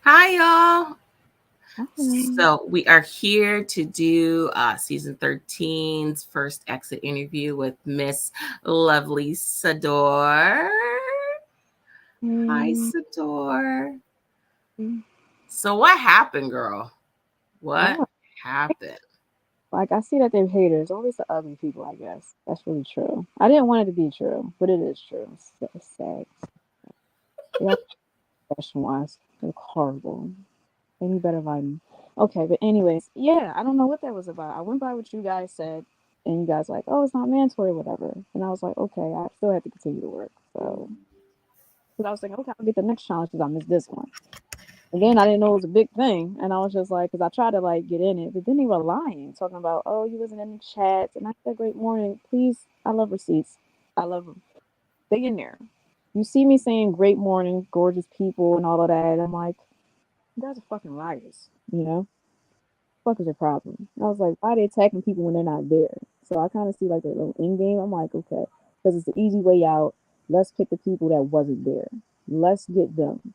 Hi, y'all. Hi. So, we are here to do season 13's first exit interview with Miss Lovely Sador. Hi, Mm, Sador. So, what happened, girl? What oh, happened? like I see that they're haters. Always the ugly people, I guess. That's really true. I didn't want it to be true, but it is true. It's sad. They all fashion wise. They look horrible. They need better lighting. Okay, but anyways, yeah, I don't know what that was about. I went by what you guys said, and you guys like, oh, it's not mandatory, whatever. And I was like, okay, I still have to continue to work. So, because I was thinking, okay, I'll get the next challenge because I missed this one. Again, I didn't know it was a big thing, and I was just like, because I tried to like get in it, but then they were lying, talking about, oh, you wasn't in the chats, and I said, great morning, please, I love receipts, I love them. They in there. You see me saying great morning, gorgeous people, and all of that, and I'm like, you guys are fucking liars, you know? Fuck is your problem? I was like, why are they attacking people when they're not there? So I kind of see like a little in game. I'm like, okay, because it's the easy way out. Let's pick the people that wasn't there. Let's get them.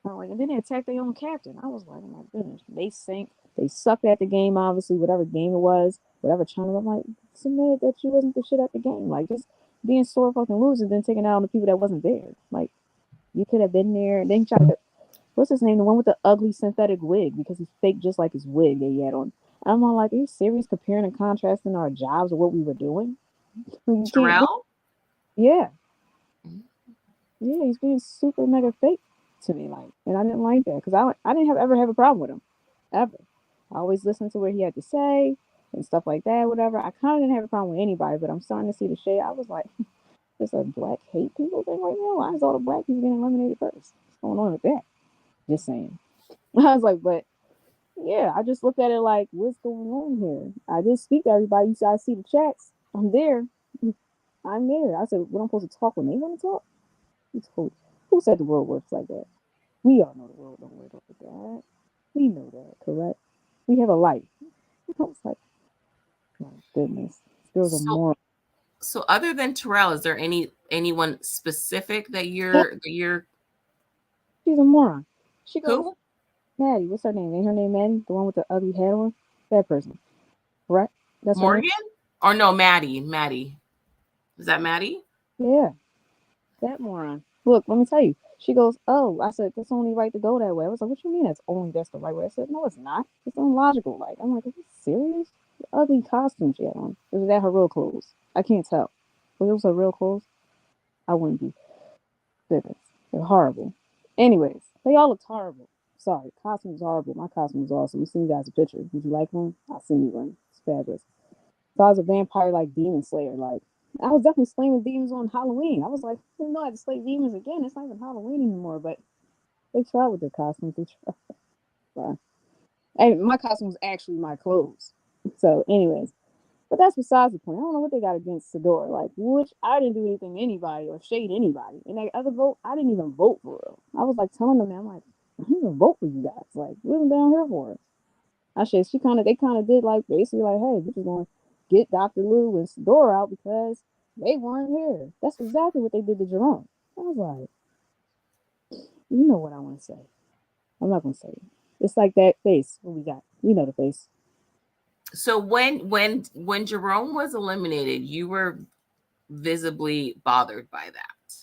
I'm like, and then they attacked their own captain. I was like, oh my goodness, they sink. They sucked at the game, obviously, whatever game it was, whatever channel. I'm like, submit that you wasn't the shit at the game. Like, just being sore fucking losers, then taking out on the people that wasn't there. Like, you could have been there. Then try to, what's his name? The one with the ugly synthetic wig, because he's fake just like his wig that he had on. I'm all like, are you serious comparing and contrasting our jobs or what we were doing? You can't do, Terrell? yeah. Yeah, he's being super mega fake to me, like, and I didn't like that because I didn't ever have a problem with him, ever. I always listened to what he had to say and stuff like that, whatever. I kind of didn't have a problem with anybody, but I'm starting to see the shade. I was like, there's a black hate people thing right now. Why is all the black people getting eliminated first? What's going on with that? Just saying. I was like, but yeah, I just looked at it like, what's going on here? I did speak to everybody. You see, I see the chats. I'm there. I'm there. I said, what I'm supposed to talk when they want to talk? Who said the world works like that? We all know the world don't work like that. We know that, correct? We have a life. I was like, my goodness, this girl's a So, moron. so other than Terrell, is there anyone specific that Yeah, you're she's a moron. She goes, who? Maddie, what's her name? Ain't her name Maddie? The one with the ugly hat on? That person, right? That's her name? Morgan? Or no, Maddie. Maddie. Is that Maddie? Yeah, that moron. Look, let me tell you. She goes, oh, I said, that's only right to go that way. I was like, what you mean that's the right way? I said, no, it's not. It's illogical. Like, I'm like, are you serious? The ugly costume she had on. Was that her real clothes? I can't tell. Was those her real clothes? I wouldn't be. Goodness. They're horrible. Anyways, they all looked horrible. Sorry, costume was horrible. My costume was awesome. We seen you guys a picture. Would you like one? I'll send you one. It's fabulous. So I was a vampire like demon slayer. Like I was definitely slaying demons on Halloween. I was like, I didn't know I had to slay demons again. It's not even Halloween anymore, but they tried with their costumes. They tried. And my costume was actually my clothes. So, anyways, but that's besides the point. I don't know what they got against Sador. Like, which I didn't do anything to anybody or shade anybody. And that other vote, I didn't even vote for real. I was like telling them, man, I'm like, I didn't even vote for you guys. Like, what am down here for? I said, they kind of did like basically like, hey, we're just going to get Dr. Lou and Sador out because they weren't here. That's exactly what they did to Jerome. I was like, you know what I want to say. I'm not going to say it. It's like that face. What we got? You know the face. So when Jerome was eliminated, you were visibly bothered by that.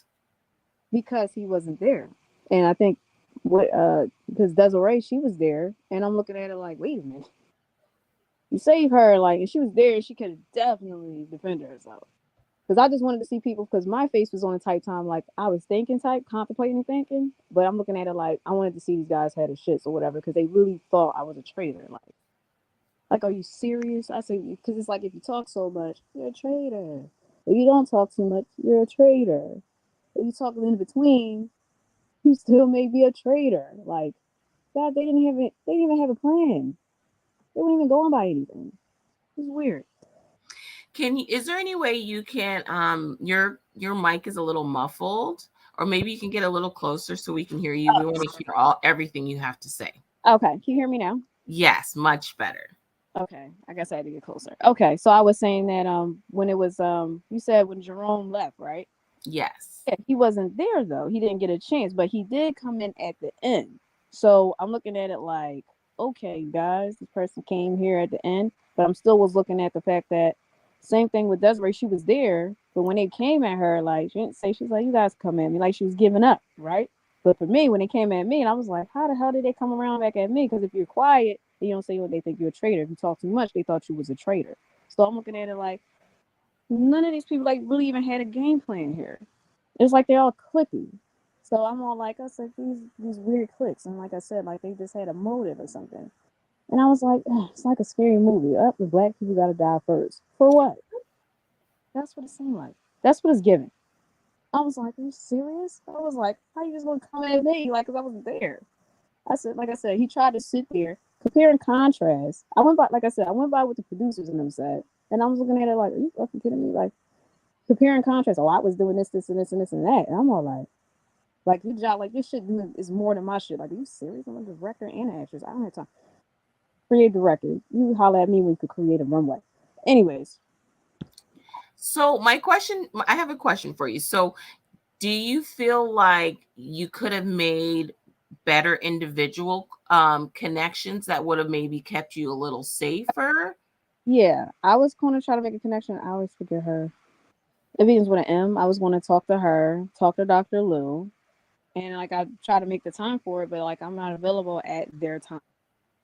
Because he wasn't there. And I think what because Desiree, she was there, and I'm looking at her like, wait a minute, you save her, like, if she was there, she could have definitely defended herself. Because I just wanted to see people, because my face was on the type time, like I was thinking type, contemplating thinking, but I'm looking at it like I wanted to see these guys had a shits or whatever, because they really thought I was a traitor. Like, are you serious? I say, because it's like if you talk so much, you're a traitor. If you don't talk too much, you're a traitor. If you talk in between, you still may be a traitor. Like, God, they didn't have it. They didn't even have a plan. They weren't even going by anything. It's weird. Is there any way you can your mic is a little muffled, or maybe you can get a little closer so we can hear you. We want to hear everything you have to say. Okay, can you hear me now? Yes, much better. Okay, I guess I had to get closer. Okay, so I was saying that when it was you said when Jerome left, right? Yes. Yeah, he wasn't there though. He didn't get a chance, but he did come in at the end. So I'm looking at it like, okay, guys, this person came here at the end, but I'm still was looking at the fact that same thing with Desiree, she was there, but when they came at her, like she didn't say she's like, you guys come at me, like she was giving up, right? But for me, when they came at me, and I was like, how the hell did they come around back at me? Because if you're quiet, you don't say what they think you're a traitor. If you talk too much, they thought you was a traitor. So I'm looking at it like none of these people like really even had a game plan here. It's like they're all clicky. So I'm all like, I said, these weird clicks. And like I said, like they just had a motive or something. And I was like, "Ugh, it's like a scary movie. Up, the black people got to die first. For what? That's what it seemed like. That's what it's giving. I was like, are you serious? I was like, how you just going to come at me? Like, because I wasn't there. I said, like I said, he tried to sit there, compare and contrast. I went by, like I said, I went by what the producers and them said. And I was looking at it like, are you fucking kidding me? Like, compare and contrast. Oh, I was doing this, this, and this, and this, and that. And I'm all like your job, like this shit is more than my shit. Like, are you serious? I'm a director and an actress. I don't have time. Create director. You holler at me when you could create a runway. Anyways, So my question, I have a question for you. So do you feel like you could have made better individual connections that would have maybe kept you a little safer? yeah, I was going to try to make a connection. I always forget her. It begins with an M. I was going to talk to her, talk to Dr. Lou, and like I try to make the time for it, but like I'm not available at their time.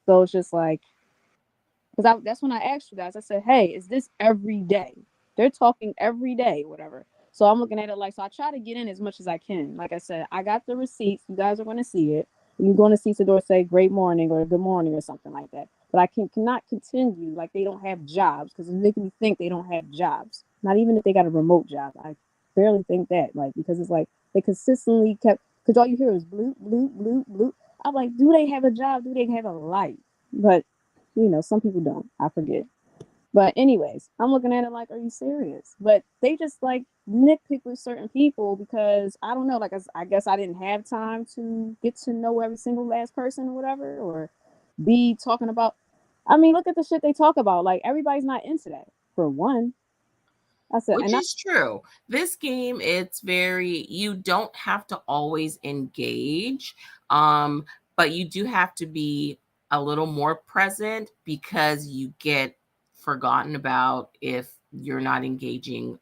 So it's just like because that's when I asked you guys. I said, "Hey, is this every day? They're talking every day, whatever." So I'm looking at it like so. I try to get in as much as I can. Like I said, I got the receipts. You guys are going to see it. You're going to see Sador say "Great morning" or "Good morning" or something like that. But I cannot continue like they don't have jobs because it's making me think they don't have jobs. Not even if they got a remote job. I barely think that like because it's like they consistently kept because all you hear is bloop bloop bloop bloop. I'm like, do they have a job? Do they have a life? But some people don't. I forget. But anyways, I'm looking at it like, are you serious? But they just like nitpick with certain people because I don't know. Like I guess I didn't have time to get to know every single last person or whatever, or be talking about. I mean, look at the shit they talk about. Like everybody's not into that. For one, I said, Which and I is true. This game, it's very, you don't have to always engage, um, but you do have to be a little more present because you get forgotten about if you're not engaging,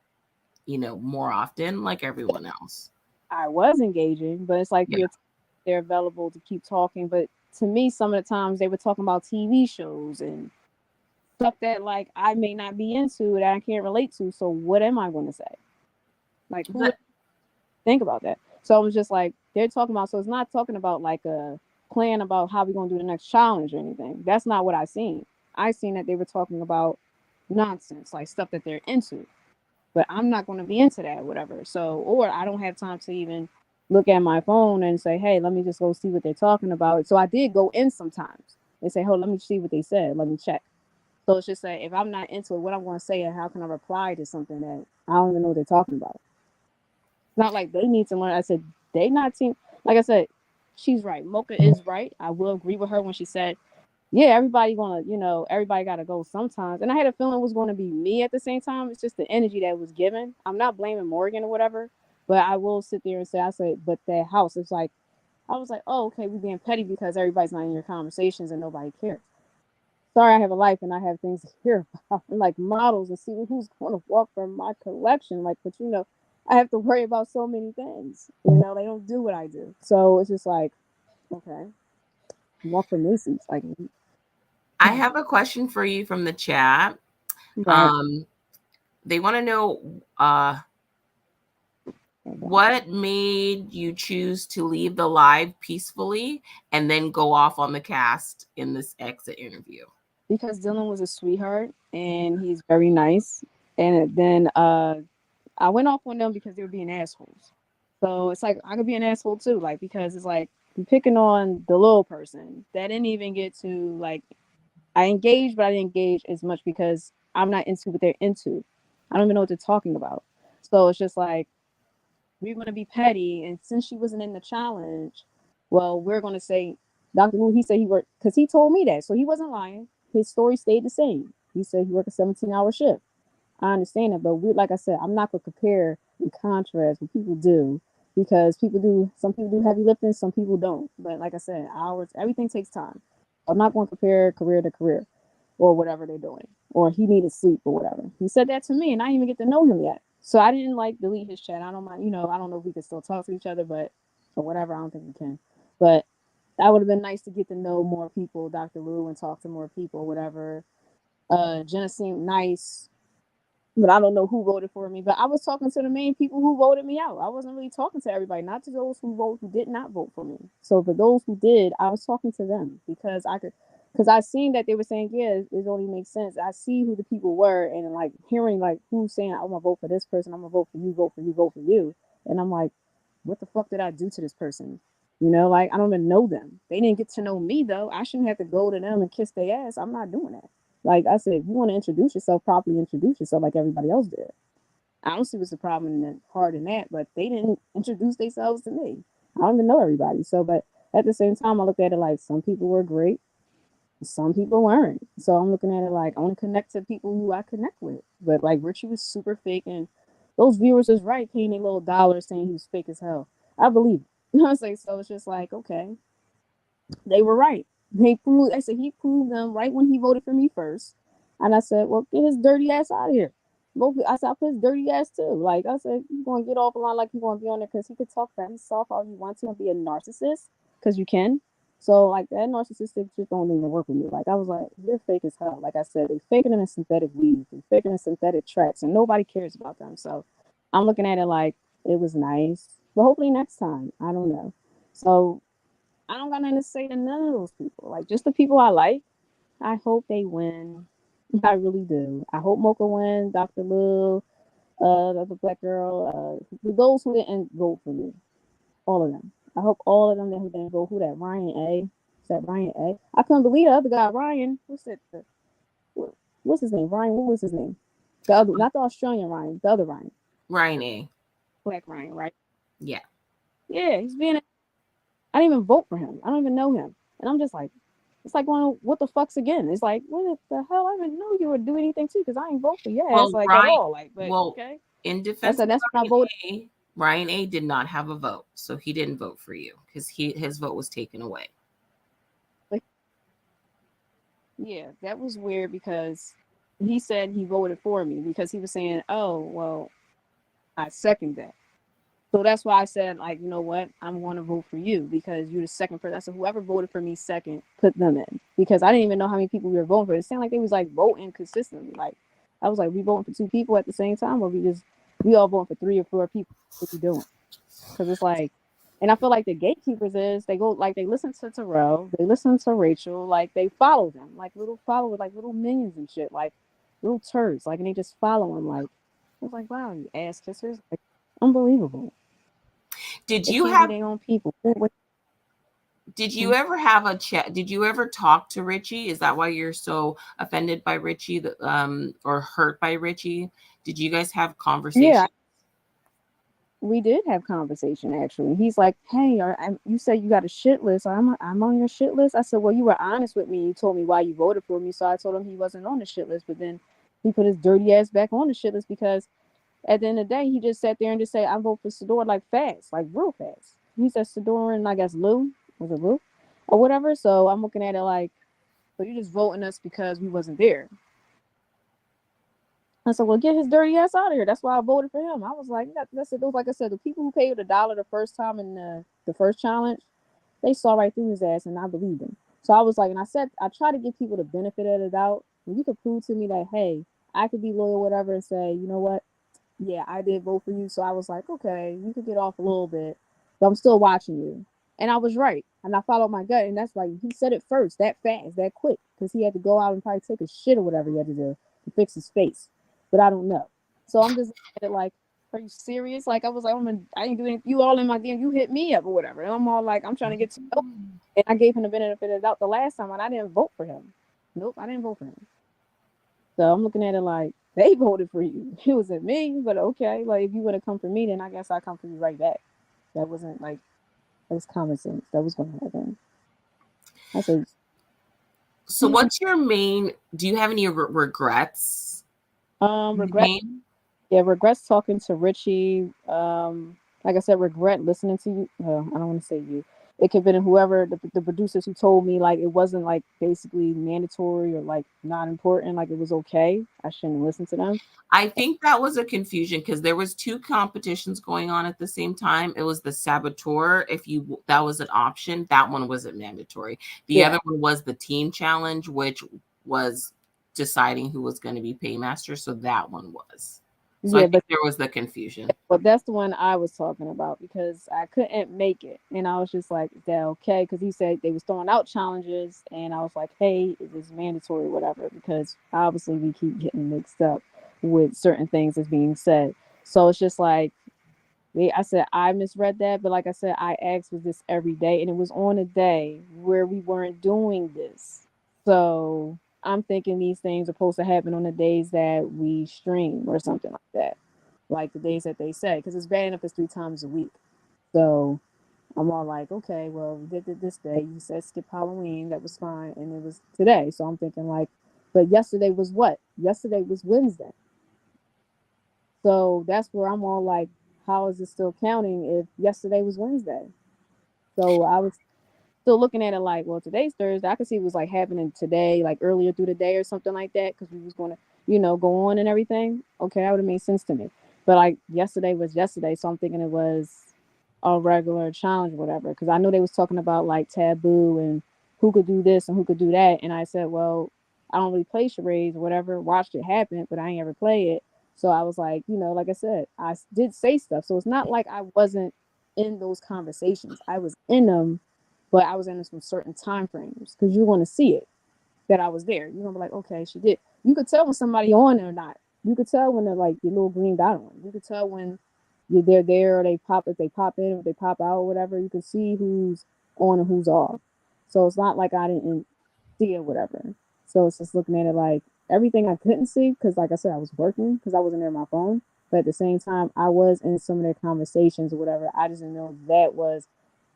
more often like everyone else. I was engaging, but it's like Yeah. they're available to keep talking. But to me, some of the times they were talking about TV shows and stuff that like I may not be into that I can't relate to. So what am I going to say? Like who would But think about that? So I was just like they're talking about. So it's not talking about like a plan about how we're going to do the next challenge or anything. That's not what I seen. I seen that they were talking about nonsense, like stuff that they're into. But I'm not going to be into that, whatever. So or I don't have time to even look at my phone and say, hey, let me just go see what they're talking about. So I did go in sometimes. They say, oh, let me see what they said. Let me check. So it's just like if I'm not into it, what I'm going to say and how can I reply to something that I don't even know what they're talking about? It's not like they need to learn. I said they not team. Like I said, she's right. Mocha is right. I will agree with her when she said, yeah, everybody gonna, everybody gotta go sometimes. And I had a feeling it was going to be me at the same time. It's just the energy that was given. I'm not blaming Morgan or whatever, but I will sit there and say, I said, but that house, it's like I was like, oh, okay, we're being petty because everybody's not in your conversations and nobody cares. Sorry, I have a life and I have things to hear about, like models and see who's going to walk from my collection. Like, but I have to worry about so many things. They don't do what I do, so it's just like, okay, walk for Macy's, like, I have a question for you from the chat. right. Um, they want to know what made you choose to leave the live peacefully and then go off on the cast in this exit interview? Because Dylan was a sweetheart and he's very nice. And then I went off on them because they were being assholes. So it's like I could be an asshole too, like because it's like I'm picking on the little person that didn't even get to like I engaged, but I didn't engage as much because I'm not into what they're into. I don't even know what they're talking about. So it's just like we're gonna be petty, and since she wasn't in the challenge, well, we're gonna say Dr. Wu. He said he worked because he told me that, so he wasn't lying. His story stayed the same. He said he worked a 17-hour shift. I understand that, but like I said, I'm not gonna compare and contrast what people do because some people do heavy lifting, some people don't. But like I said, hours, everything takes time. I'm not going to compare career to career or whatever they're doing, or he needed sleep or whatever. He said that to me, and I didn't even get to know him yet. So I didn't like delete his chat. I don't mind, I don't know if we can still talk to each other, but or whatever. I don't think we can. But that would have been nice to get to know more people, Dr. Lou, and talk to more people, whatever. Jenna seemed nice, but I don't know who voted for me. But I was talking to the main people who voted me out. I wasn't really talking to everybody, not to those who did not vote for me. So for those who did, I was talking to them because I seen that they were saying, yeah, it only makes sense. I see who the people were, and like hearing like who's saying, I'm gonna vote for this person, I'm gonna vote for you, vote for you, vote for you, and I'm like, what the fuck did I do to this person? Like I don't even know them. They didn't get to know me though. I shouldn't have to go to them and kiss their ass. I'm not doing that. Like I said, if you want to introduce yourself properly, introduce yourself like everybody else did. I don't see what's the problem in that part in that, but they didn't introduce themselves to me. I don't even know everybody. So, but at the same time, I looked at it like some people were great, some people weren't. So I'm looking at it like I want to connect to people who I connect with. But like Richie was super fake, and those viewers is right paying a little dollar saying he was fake as hell. I believe it. You know what I'm saying? So it's just like, okay, they were right. I said he proved them right when he voted for me first. And I said, well, get his dirty ass out of here. I said, I put his dirty ass too. Like I said, you're going to get off the line like you're going to be on there because he could talk that soft all you want to and be a narcissist because you can. So like that narcissistic shit don't even work with me. Like I was like, you're fake as hell. Like I said, they faking it in synthetic weed, they faking in synthetic tracks, and nobody cares about them. So I'm looking at it like it was nice, but hopefully next time. I don't know. So I don't got nothing to say to none of those people. Like just the people I like. I hope they win. I really do. I hope Mocha wins. Dr. Lil, the other black girl, those who didn't vote for me, all of them. I hope all of them that who didn't vote. Who that? Ryan A. Is that Ryan A? I couldn't believe the other guy, Ryan. What's his name? Ryan. What was his name? The other, not the Australian Ryan. The other Ryan. Ryan A. Black Ryan, right? Yeah. Yeah, he's being. I didn't even vote for him. I don't even know him, and I'm just like, it's like going, what the fuck's again? It's like, what the hell? I didn't know you would do anything too, because I ain't vote for your ass Well, like at Ryan. all. Like, but Well, okay. in I defense said of that's when I voted. Ryan A. did not have a vote, so he didn't vote for you because his vote was taken away. Like, yeah, that was weird because he said he voted for me because he was saying, oh, well, I second that. So that's why I said, like, you know what? I'm going to vote for you because you're the second person. I said, whoever voted for me second, put them in because I didn't even know how many people we were voting for. It sounded like they was like voting consistently. Like, I was like, we voting for two people at the same time, or we all voting for three or four people. What we doing? Because it's like, and I feel like the gatekeepers is they go like they listen to Terrell, they listen to Rachel, like they follow them, like little followers, like little minions and shit, like little turds, like and they just follow them. Like I was like, wow, you ass kissers, like unbelievable. Did They you can't be have their own people. did you ever have a chat? Did you ever talk to Richie? Is that why you're so offended by Richie, or hurt by Richie? Did you guys have Yeah, conversation? we did have conversation actually. He's like, "Hey, you said you got a shit list. I'm on your shit list." I said, "Well, you were honest with me. You told me why you voted for me." So I told him he wasn't on the shit list. But then he put his dirty ass back on the shit list because at the end of the day, he just sat there and just said, "I vote for Sador like fast, like real fast." He said Sador and I guess Lou was it Lou or whatever. So I'm looking at it like, so you just voting us because we wasn't there. I said, well, get his dirty ass out of here. That's why I voted for him. I was like, that's it. Like I said, the people who paid the dollar the first time in the first challenge, they saw right through his ass, and I believed him. So I was like, and I said, I try to give people the benefit of the doubt. And you could prove to me that, hey, I could be loyal, whatever, and say, you know what? Yeah, I did vote for you. So I was like, okay, you could get off a little bit, but I'm still watching you. And I was right. And I followed my gut. And that's like, he said it first, that fast, that quick, because he had to go out and probably take a shit or whatever he had to do to fix his face. But I don't know. So I'm just at it like, are you serious? Like, I was like, I ain't doing you all in my DM. You hit me up or whatever. And I'm all like, I'm trying to get to know. And I gave him the benefit of the doubt the last time, and I didn't vote for him. Nope, I didn't vote for him. So I'm looking at it like they voted for you. It wasn't me, but okay. Like if you would have come for me, then I guess I come for you right back. That wasn't like that was common sense. That was going to happen. I said, So what's your main do you have any regret. game? Yeah, regrets talking to Richie. like I said, regret listening to you. Well, I don't want to say you. It could have been whoever the producers who told me like it wasn't like basically mandatory or like not important, like it was okay. I shouldn't listen to them. I think that was a confusion because there was two competitions going on at the same time. It was the saboteur, if you that was an option. That one wasn't mandatory. The Yeah, other one was the team challenge, which was deciding who was going to be paymaster. So that one was. So I yeah, think there was the confusion. but that's the one I was talking about because I couldn't make it, and I was just like, "Is that okay?" Because he said they was throwing out challenges, and I was like, "Hey, is this mandatory, or whatever?" Because obviously we keep getting mixed up with certain things that's being said. So it's just like I said I misread that, but like I said, I asked was this every day, and it was on a day where we weren't doing this. So I'm thinking these things are supposed to happen on the days that we stream or something like that, like the days that they say, because it's bad enough it's 3 times a week. So I'm all like, okay, well, we did it this day. You said skip Halloween, that was fine, and it was today. So I'm thinking like, but yesterday was what? Yesterday was Wednesday. So that's where I'm all like, how is it still counting if yesterday was Wednesday? So I was still looking at it like, well, today's Thursday. I could see it was like happening today, like earlier through the day or something like that, because we was going to, go on and everything. Okay, that would have made sense to me. But like yesterday was yesterday, so I'm thinking it was a regular challenge, or whatever. Because I know they was talking about like taboo and who could do this and who could do that, and I said, well, I don't really play charades or whatever. Watched it happen, but I ain't ever play it. So I was like, like I said, did say stuff. So it's not like I wasn't in those conversations. I was in them, but I was in some certain time frames because you want to see it that I was there. You're gonna be like, okay, she did. You could tell when somebody on or not. You could tell when they're like your little green dot on. You could tell when they're there or they pop if they pop in or they pop out or whatever. You can see who's on and who's off. So it's not like I didn't see it, whatever. So it's just looking at it like everything I couldn't see because, like I said, I was working because I wasn't near my phone. But at the same time, I was in some of their conversations or whatever. I just didn't know that was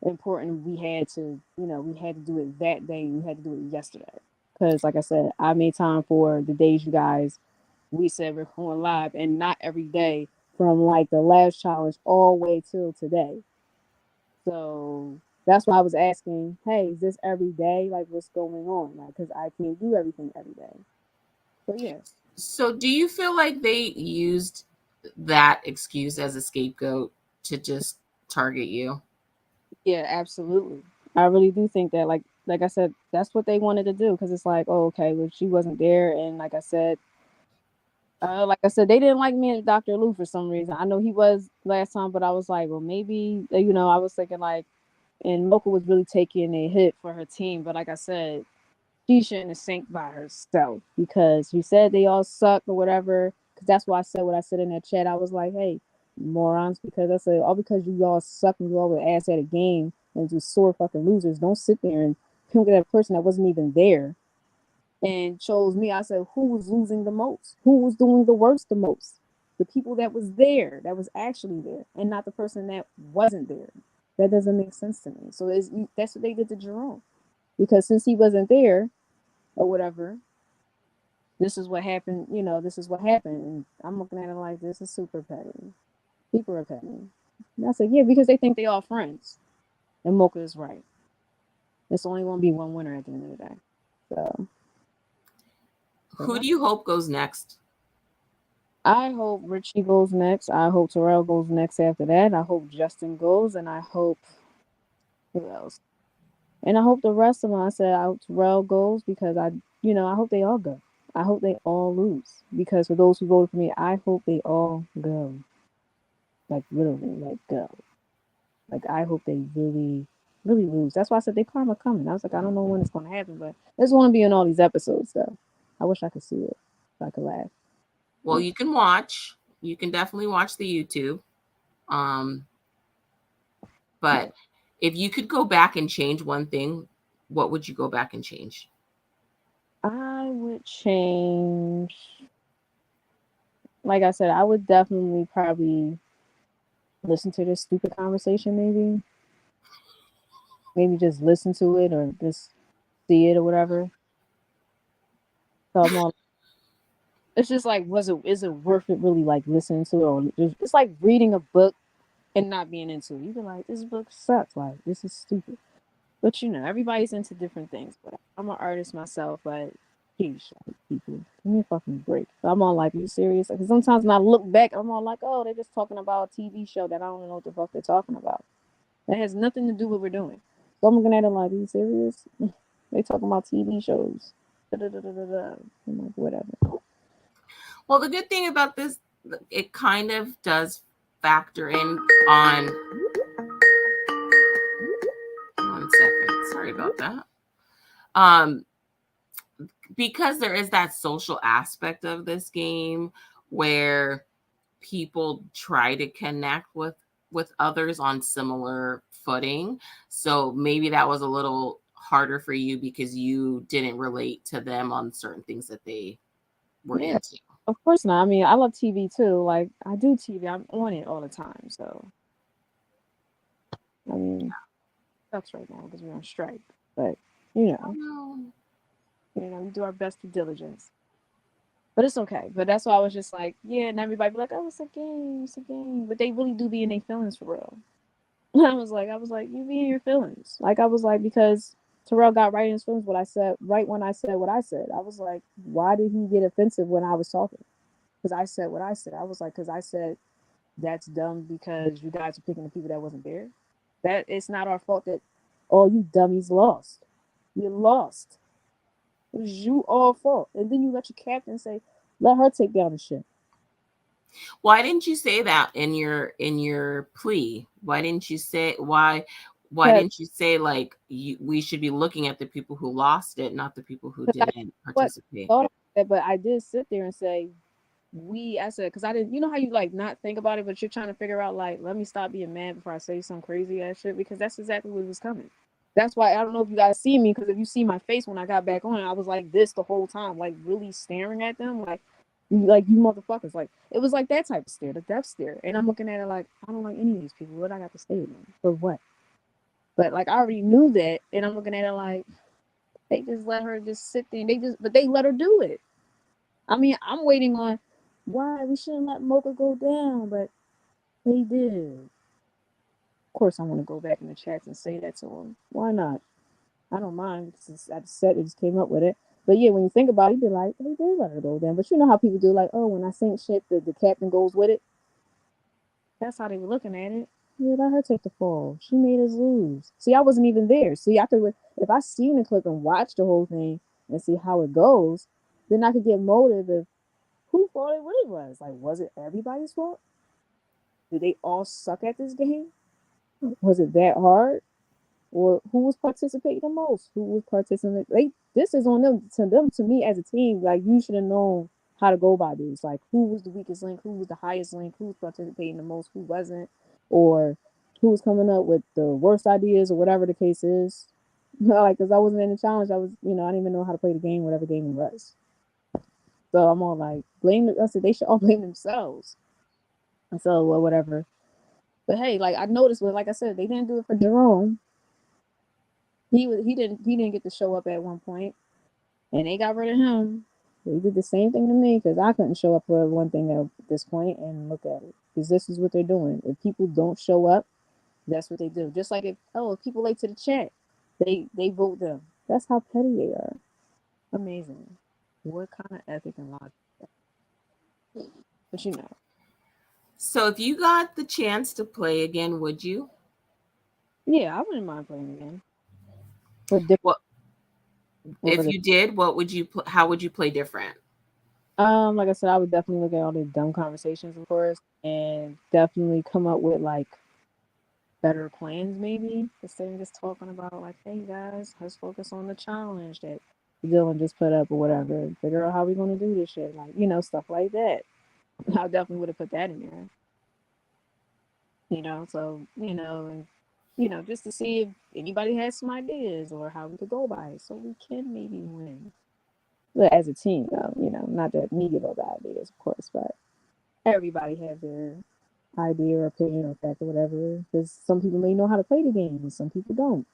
important. We had to do it that day. We had to do it yesterday. Because, like I said, I made time for the days you guys, we said we're going live, and not every day from like the last challenge all the way till today. So that's why I was asking, hey, is this every day? Like, what's going on? Like, because I can't do everything every day. So, yeah. So do you feel like they used that excuse as a scapegoat to just target you? Yeah, absolutely. I really do think that, like I said, that's what they wanted to do because it's like, oh, okay, well, she wasn't there, and like I said, they didn't like me and Dr. Lou for some reason. I know he was last time, but I was like, well, maybe I was thinking like, and Mocha was really taking a hit for her team, but like I said, she shouldn't have sank by herself because you said they all suck or whatever. Because that's why I said what I said in that chat. I was like, hey, morons, because I said all because you all suck and you all would ass at a game and just sore fucking losers. Don't sit there and pink at that person that wasn't even there and chose me. I said, who was losing the most? Who was doing the worst the most? The people that was there, that was actually there, and not the person that wasn't there. That doesn't make sense to me. So that's what they did to Jerome. Because since he wasn't there or whatever, this is what happened. This is what happened. And I'm looking at it like this is super petty. People are petty. And I said, yeah, because they think they all friends. And Mocha is right. It's only going to be one winner at the end of the day. So, but Who yeah. do you hope goes next? I hope Richie goes next. I hope Terrell goes next after that. I hope Justin goes, and I hope who else? And I hope the rest of them. I said I hope Terrell goes because I hope they all go. I hope they all lose because for those who voted for me, I hope they all go. Like literally, like go. Like I hope they really, really lose. That's why I said they karma coming. I was like, I don't know when it's going to happen, but I just want to be in all these episodes though. I wish I could see it. So I could laugh. Well, you can watch. You can definitely watch the YouTube. Um, Yeah. but if you could go back and change one thing, what would you go back and change? I would change. Like I said, I would definitely probably listen to this stupid conversation. Maybe just listen to it or just see it or whatever. So I'm all. It's just like, is it worth it really? Like listening to it, or it's like reading a book and not being into it. You be like, this book sucks. Like, this is stupid. But everybody's into different things. But I'm an artist myself, but sheesh, like, people, give me a fucking break. I'm all like, are you serious? Because sometimes when I look back, I'm all like, oh, they're just talking about a TV show that I don't know what the fuck they're talking about. That has nothing to do with what we're doing. So I'm looking at it like, are you serious? They talking about TV shows. Da, da, da, da, da, da. I'm like, whatever. Well, the good thing about this, it kind of does factor in on 1 second. Sorry about that. Um, because there is that social aspect of this game where people try to connect with others on similar footing. So maybe that was a little harder for you because you didn't relate to them on certain things that they were Yeah, into. of course not. I mean, I love TV too. Like, I do TV. I'm on it all the time. So, I mean, sucks right now because we're on strike. But, you Oh know, no. we do our best due diligence. But it's okay. But that's why I was just like, yeah, and everybody be like, oh, it's a game, it's a game. But they really do be in their feelings for real. I was like, you be in your feelings. Like I was like, because Terrell got right in his feelings what I said, right when I said what I said. I was like, why did he get offensive when I was talking? Because I said what I said. I was like, because I said that's dumb because you guys are picking the people that wasn't there. That it's not our fault that all you dummies lost. You lost. It was you all fault. And then you let your captain say, let her take down the ship. Why didn't you say that in your plea? Why didn't you say why Because didn't you say like we should be looking at the people who lost it, not the people who I didn't what participate? thought of that, but I did sit there and say, I said, because I didn't, how you like not think about it, but you're trying to figure out, like, let me stop being mad before I say some crazy ass shit, because that's exactly what was coming. That's why I don't know if you guys see me, because if you see my face when I got back on, I was like this the whole time, like really staring at them, like you motherfuckers. Like, it was like that type of stare, the death stare. And I'm looking at it like, I don't like any of these people. What I got to say to them? For what? But like, I already knew that. And I'm looking at it like, they just let her just sit there. And but they let her do it. I mean, I'm waiting on why we shouldn't let Mocha go down, but they did. Of course, I want to go back in the chats and say that to them. Why not? I don't mind because I just said it, just came up with it. But yeah, when you think about it, you be like, they did let her go down. But you know how people do, like, oh, when I sink shit, the captain goes with it. That's how they were looking at it. Yeah, let her take the fall. She made us lose. See, I wasn't even there. See, I could, if I seen the clip and watched the whole thing and see how it goes, then I could get motive of who fault it really was. Like, was it everybody's fault? Did they all suck at this game? Was it that hard? Or who was participating the most? Who was participating? This is on them. To me as a team, like you should have known how to go by this. Like who was the weakest link? Who was the highest link? Who was participating the most? Who wasn't? Or who was coming up with the worst ideas or whatever the case is. Like, because I wasn't in the challenge, I was, I didn't even know how to play the game, whatever game it was. So I'm all like, blame. I said they should all blame themselves. And so, well, whatever. But hey, like I noticed when, like I said, they didn't do it for Jerome. He didn't get to show up at one point, and they got rid of him. They did the same thing to me because I couldn't show up for one thing at this point, and look at it, because this is what they're doing. If people don't show up, that's what they do. Just like if people late to the chat, they vote them. That's how petty they are. Amazing. What kind of ethic and logic? But So if you got the chance to play again, would you? yeah, I wouldn't mind playing again for different. What if For you did? What would how would you play different? like I said, I would definitely look at all the dumb conversations, of course, and definitely come up with like better plans, maybe instead of just talking about like, hey guys, let's focus on the challenge that Dylan just put up or whatever, and figure out how we're gonna do this shit, like stuff like that. I definitely would have put that in there, So and just to see if anybody has some ideas or how we could go by it, so we can maybe win. But as a team, though, not that me give all the ideas, of course, but everybody have their idea or opinion or fact or whatever. Because some people may know how to play the game and some people don't.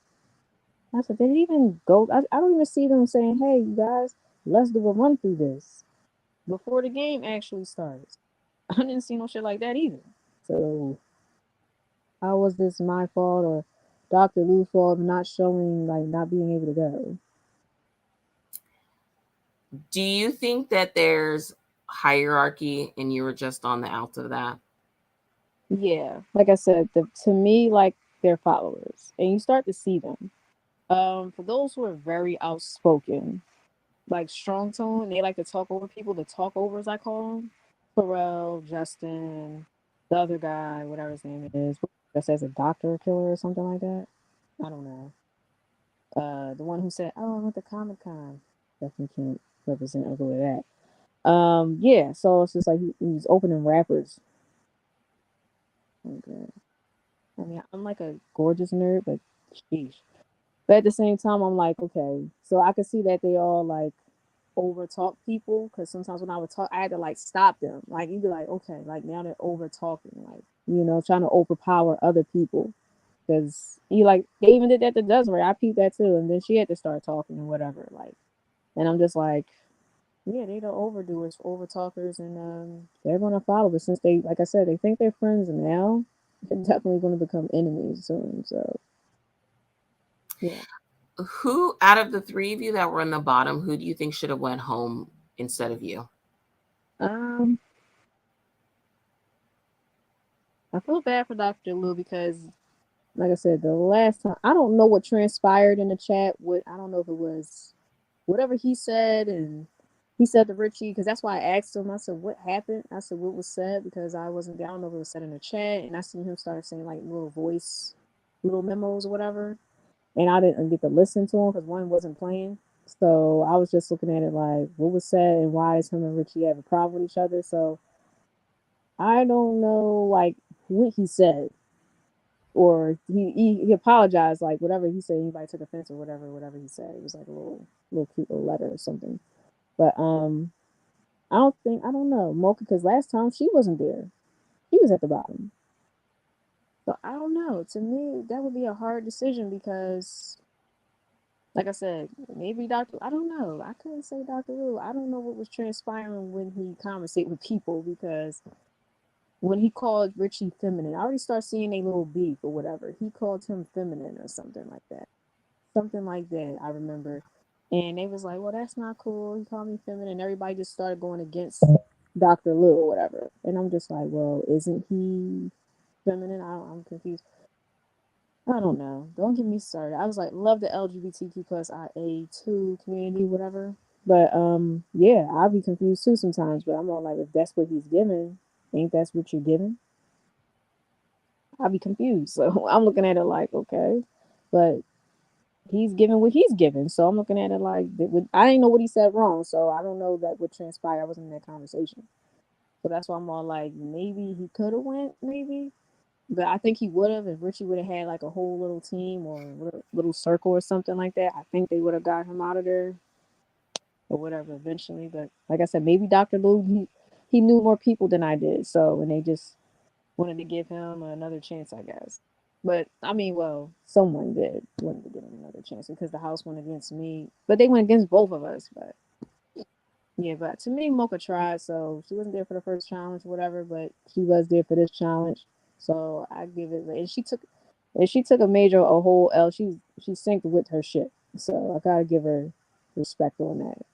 I said, did it even go? I don't even see them saying, hey, you guys, let's do a run through this before the game actually starts. I didn't see no shit like that either. So, How was this my fault or Dr. Lou's fault for not showing, like, not being able to go? Do you think that there's hierarchy and you were just on the out of that? Yeah, like I said, to me, like, they're followers, and you start to see them. For those who are very outspoken, like strong tone, they like to talk over people. The talkovers, I call them. Pharrell, Justin, the other guy, whatever his name is, that says a doctor killer or something like that. I don't know. The one who said, "Oh, I went to Comic Con." Definitely can't represent or go with that. Yeah. So it's just like he's opening rappers. Okay. I mean, I'm like a gorgeous nerd, but sheesh. But at the same time, I'm like, okay, so I could see that they all like over talk people because sometimes when I would talk, I had to like stop them. Like you'd be like, okay, like now they're over talking, like trying to overpower other people. Because you like they even did that to Desiree. I peeped that too, and then she had to start talking and whatever. Like, and I'm just like, yeah, they the overdoers, over talkers, and they're gonna follow. But since they, like I said, they think they're friends now, they're definitely gonna become enemies soon. So yeah. Who out of the three of you that were in the bottom, who do you think should have went home instead of you? Um, I feel bad for Dr. Lou because, like I said, the last time I don't know what transpired in the chat. What I don't know if it was whatever he said, and he said to Richie because that's why I asked him. I said, "What happened?" I said, "What was said?" Because I wasn't down. I don't know if it was said in the chat, and I seen him start saying like little voice, little memos or whatever, and I didn't get to listen to him because one wasn't playing. So I was just looking at it like what was said and why is him and Richie have a problem with each other. So I don't know like what he said or he apologized like whatever he said anybody took offense or whatever he said it was like a little cute little letter or something but I don't know Mocha because last time she wasn't there, she was at the bottom. So I don't know, to me that would be a hard decision because like I said maybe Dr. I don't know, I couldn't say Dr. Wu. I don't know what was transpiring when he conversate with people because when he called Richie feminine, I already start seeing a little beef or whatever. He called him feminine or something like that. Something like that, I remember. And they was like, well, that's not cool. He called me feminine. And everybody just started going against Dr. Lou or whatever. And I'm just like, well, isn't he feminine? I'm confused. I don't know. Don't get me started. I was like, love the LGBTQ plus IA2 community, whatever. But yeah, I'll be confused too sometimes. But I'm all like, if that's what he's giving, ain't that's what you're giving? I'll be confused. So I'm looking at it like, okay. But he's giving what he's giving. So I'm looking at it like I didn't know what he said wrong, so I don't know that would transpire. I wasn't in that conversation, so that's why I'm all like maybe he could have went, maybe, but I think he would have if Richie would have had like a whole little team or little circle or something like that. I think they would have got him out of there or whatever eventually. But like I said, maybe Dr. Lou he knew more people than I did, so and they just wanted to give him another chance, I guess. But I mean, well, someone did wanted to give him another chance because the house went against me, but they went against both of us. But yeah, but to me, Mocha tried, so she wasn't there for the first challenge, or whatever, but she was there for this challenge. So I give it, and she took a major, a whole L. She synced with her shit, so I gotta give her respect on that.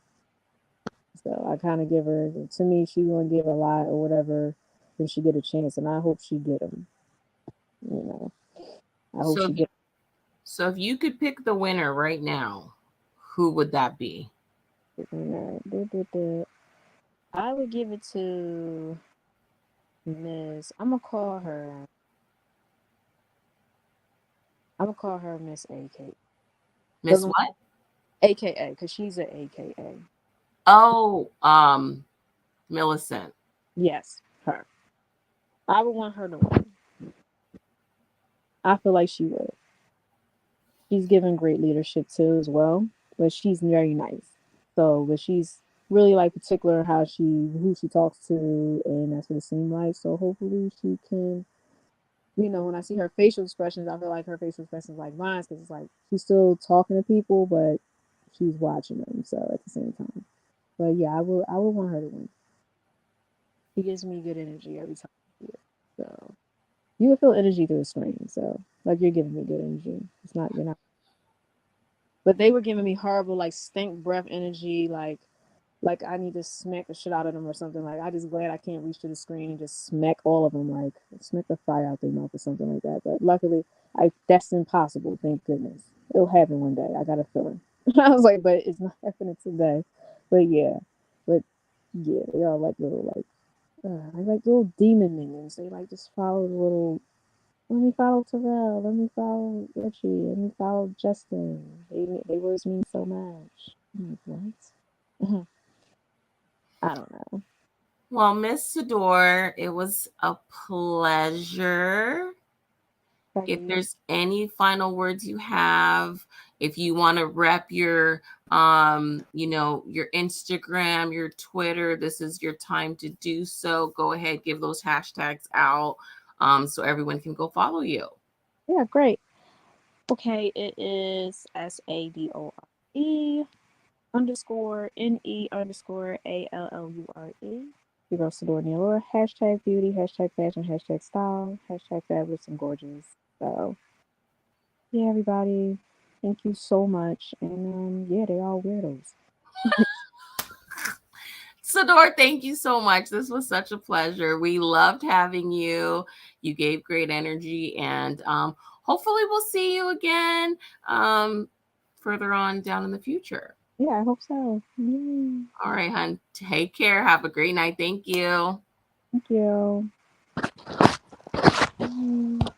So I kind of give her, to me, she gonna give a lot or whatever if she get a chance, and I hope she get them. You know, I hope So she if you, get. so if you could pick the winner right now, who would that be? I would give it to Miss. I'm gonna call her. I'm gonna call her Miss AK. Miss what? AKA, because she's a AKA. Oh, Millicent. Yes, her. I would want her to win. I feel like she would. She's given great leadership too, as well. But she's very nice. So, but she's really like particular how who she talks to, and that's what it seemed like. So hopefully she can. When I see her facial expressions, I feel like her facial expressions like mine because it's like she's still talking to people, but she's watching them. So at the same time, but yeah, I would want her to win. She gives me good energy every time. I see her. So. You can feel energy through the screen, so like you're giving me good energy. It's not you're not. But they were giving me horrible like stink breath energy, like I need to smack the shit out of them or something. Like I just glad I can't reach to the screen and just smack all of them, like smack the fire out their mouth or something like that. But luckily, I that's impossible. Thank goodness, it'll happen one day. I got a feeling. I was like, but it's not happening today. But yeah, but yeah, they are like little like little demon minions. They like just follow the little. Let me follow Terrell. Let me follow Richie. Let me follow Justin. They words mean so much. I'm like, what? I don't know. Well, Miss Sador, it was a pleasure. If Same. there's any final words you have, if you want to rep your your Instagram, your Twitter, this is your time to do so. Go ahead, give those hashtags out so everyone can go follow you. Yeah, great. Okay, it is SADORE underscore NE underscore ALLURE. You go Sador Nealora, hashtag beauty, hashtag fashion, hashtag style, hashtag fabulous and gorgeous. So yeah, everybody, thank you so much. And yeah, they all weirdos. Sador, thank you so much. This was such a pleasure. We loved having you. You gave great energy, and hopefully, we'll see you again further on down in the future. Yeah, I hope so. Yay. All right, hon. Take care. Have a great night. Thank you. Thank you. Mm.